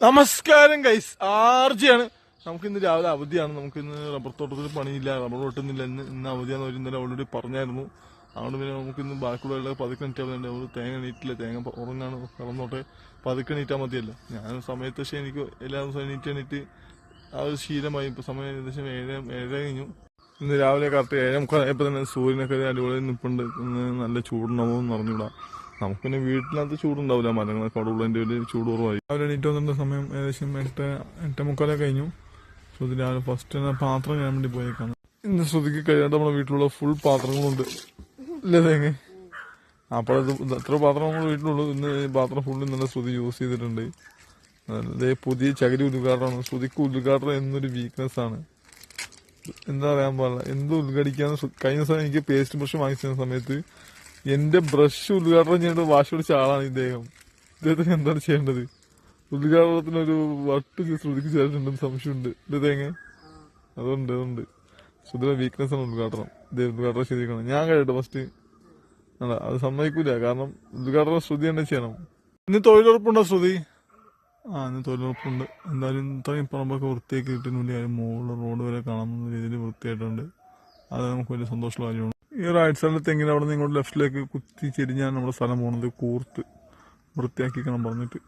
നമസ്കാരം ഗൈസ്, ആർജിയാണ്. നമുക്കിന്ന് രാവിലെ അവധിയാണ്. നമുക്കിന്ന് റബ്ബർ തോട്ടത്തിൽ പണിയില്ല, റബ്ബർ വെട്ടുന്നില്ല. ഇന്ന് അവധിയാന്ന് അവർ ഇന്നലെ ഓൾറെഡി പറഞ്ഞായിരുന്നു. അതുകൊണ്ട് പിന്നെ നമുക്കിന്ന് ബാക്കിയുള്ള പതുക്കെ നീറ്റാൻ മതി. അവർ തേങ്ങ നീറ്റില്ല, തേങ്ങ ഉറങ്ങാണ്, കിടന്നോട്ടെ, പതുക്കെ നീറ്റാൻ മതിയല്ലോ. ഞാൻ സമയത്ത് പക്ഷേ എനിക്ക് എല്ലാ ദിവസവും എണീറ്റ് ആ ഒരു ശീലമായി. ഇപ്പൊ സമയം ഏകദേശം 7 കഴിഞ്ഞു. ഇന്ന് രാവിലെ കറക്റ്റ് 7:30 തന്നെ സൂര്യനൊക്കെ അടിപൊളി നിൽപ്പുണ്ട്. ഇന്ന് നല്ല ചൂടുണ്ടാവും അറിഞ്ഞൂടാ. നമുക്ക് പിന്നെ വീട്ടിനകത്ത് ചൂടുണ്ടാവില്ല, മരങ്ങളൊക്കെ അവിടെ ഉള്ളതിന്റെ ഒരു ചൂട് കുറവായി. രാവിലെ എണീറ്റ് വന്നിട്ട് സമയം ഏകദേശം 8:45 കഴിഞ്ഞു. ശ്രുതി രാവിലെ ഫസ്റ്റ് പാത്രം ചെയ്യാൻ വേണ്ടി പോയേക്കാണ്. ഇന്ന് ശ്രുതിക്ക് കഴിയാണ്ട് നമ്മുടെ വീട്ടിലുള്ള ഫുൾ പാത്രങ്ങളുണ്ട് ഇല്ലേ തേങ്ങ. അപ്പോൾ എത്ര പാത്രം നമ്മുടെ വീട്ടിലുള്ളൂ. ഇന്ന് പാത്രം ഫുള്ള് ഇന്നലെ ശ്രുതി യൂസ് ചെയ്തിട്ടുണ്ട്. അതേ പുതിയ ചകിരി ഉദ്ഘാടനമാണ്. ശ്രുതിക്ക് ഉദ്ഘാടനം എന്നൊരു വീക്ക്നെസ് ആണ്. എന്താ പറയാൻ പാടില്ല, എന്ത് ഉദ്ഘാടിക്കാന്ന്. കഴിഞ്ഞ ദിവസം എനിക്ക് പേസ്റ്റ് ബ്രഷ് വാങ്ങിച്ച സമയത്ത് എന്റെ ബ്രഷ് ഉദ്ഘാടനം ചെയ്യേണ്ട വാശി പിടിച്ച ആളാണ് ഇദ്ദേഹത്തിന് എന്താണ് ചെയ്യേണ്ടത്? ഉദ്ഘാടനത്തിനൊരു വട്ട് ശ്രുതിക്ക് ചേർന്നിട്ടുണ്ടെന്ന് സംശയമുണ്ട് ഇത് തേങ്ങ. അതുകൊണ്ട് ശ്രുതിയുടെ വീക്ക്നെസ് ആണ് ഉദ്ഘാടനം. ഉദ്ഘാടനം ശരിക്കണം. ഞാൻ കഴിയട്ടെ ഫസ്റ്റ്. അല്ല, അത് സമ്മതിക്കൂല. കാരണം ഉദ്ഘാടനം ശ്രുതി തന്നെ ചെയ്യണം. ഇന്ന് തൊഴിലുറപ്പുണ്ടോ ശ്രുതി? ഇന്ന് തൊഴിലുറപ്പുണ്ട്. എന്തായാലും ഇത്രയും പറമ്പൊക്കെ വൃത്തിയാക്കി കിട്ടുന്നുണ്ട്. മുകളിൽ റോഡ് വരെ കാണുന്ന രീതിയിൽ വൃത്തിയായിട്ടുണ്ട്. അത് നമുക്ക് വലിയ സന്തോഷമുള്ള കാര്യമാണ്. ഈ റൈറ്റ് സൈഡിൽ തെങ്ങിന് അവിടെ നിന്ന് ഇങ്ങോട്ട് ലെഫ്റ്റിലേക്ക് കുത്തി ചെരിഞ്ഞാണ് നമ്മുടെ സ്ഥലം പോകുന്നത്. കൂർത്ത് വൃത്തിയാക്കിക്കണം പറഞ്ഞിട്ട്